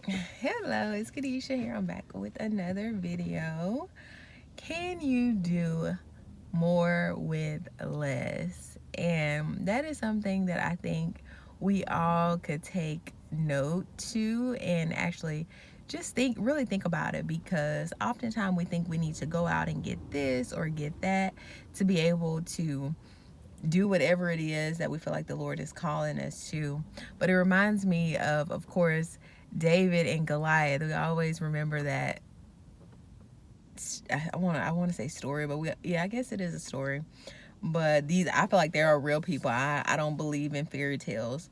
Hello, it's Kadisha here. I'm back with another video. Can you do more with less? And that is something that I think we all could take note to and actually just really think about it, because oftentimes we think we need to go out and get this or get that to be able to do whatever it is that we feel like the Lord is calling us to. But it reminds me of course, David and Goliath. We always remember that. I want to say story, but yeah, I guess it is a story. But these, I feel like there are real people. I don't believe in fairy tales,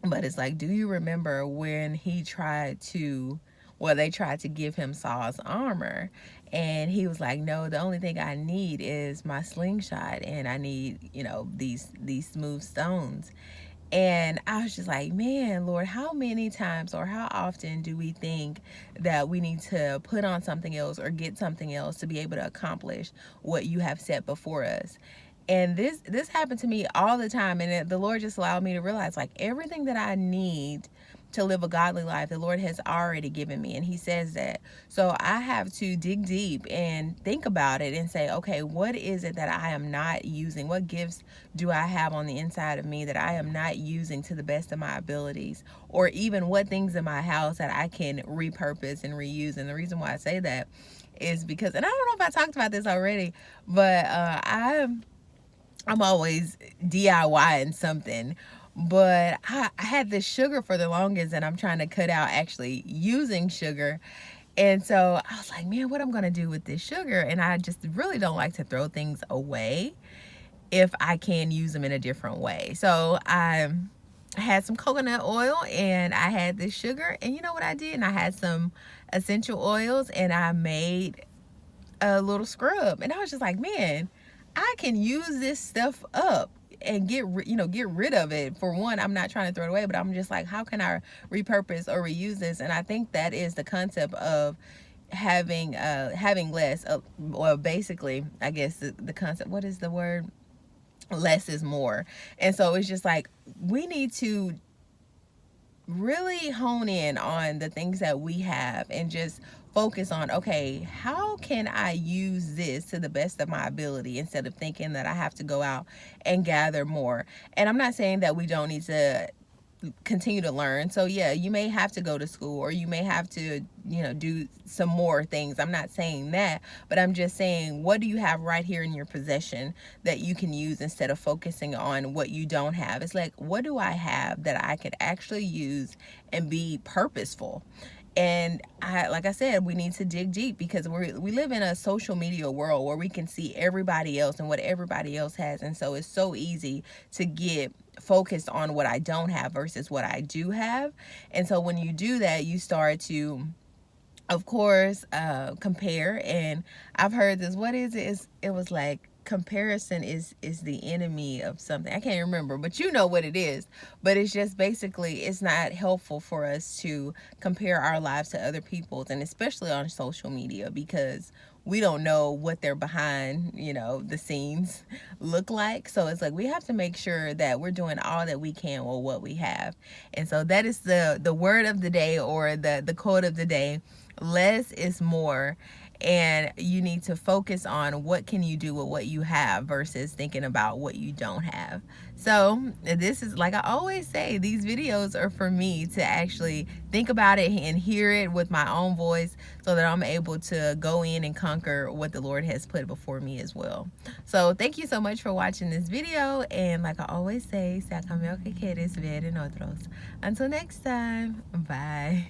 but it's like, do you remember when he tried to, well, they tried to give him Saul's armor, and he was like, no, the only thing I need is my slingshot, and I need, these smooth stones. And I was just like, man, Lord, how many times or how often do we think that we need to put on something else or get something else to be able to accomplish what you have set before us? And this happened to me all the time, and the Lord just allowed me to realize, like, everything that I need to live a godly life, the Lord has already given me, and He says that. So I have to dig deep and think about it and say, okay, what is it that I am not using? What gifts do I have on the inside of me that I am not using to the best of my abilities? Or even what things in my house that I can repurpose and reuse? And the reason why I say that is because, and I don't know if I talked about this already, but I'm always DIYing something. But I had this sugar for the longest, and I'm trying to cut out actually using sugar. And so I was like, man, what I'm going to do with this sugar? And I just really don't like to throw things away if I can use them in a different way. So I had some coconut oil and I had this sugar. And you know what I did? And I had some essential oils, and I made a little scrub. And I was just like, man, I can use this stuff up and get rid of it. For one, I'm not trying to throw it away, but I'm just like, how can I repurpose or reuse this? And I think that is the concept of having less, or basically, I guess the concept, what is the word, less is more. And so it's just like, we need to really hone in on the things that we have and just focus on, okay, how can I use this to the best of my ability, instead of thinking that I have to go out and gather more. And I'm not saying that we don't need to continue to learn. So yeah, you may have to go to school, or you may have to, do some more things. I'm not saying that, but I'm just saying, what do you have right here in your possession that you can use, instead of focusing on what you don't have? It's like, what do I have that I could actually use and be purposeful? And like I said, we need to dig deep, because we live in a social media world where we can see everybody else and what everybody else has. And so it's so easy to get focused on what I don't have versus what I do have. And so when you do that, you start to, of course, compare. And I've heard this, what is it? It was like, comparison is the enemy of something. I can't remember, but you know what it is. But it's just basically, it's not helpful for us to compare our lives to other people's, and especially on social media, because we don't know what they're behind, the scenes look like. So it's like, we have to make sure that we're doing all that we can with what we have. And so that is the word of the day, or the quote of the day. Less is more. And you need to focus on what can you do with what you have versus thinking about what you don't have. So this is, like I always say, these videos are for me to actually think about it and hear it with my own voice, so that I'm able to go in and conquer what the Lord has put before me as well. So thank you so much for watching this video, and like I always say, se a cambio que quieres ver en otros. Until next time, bye.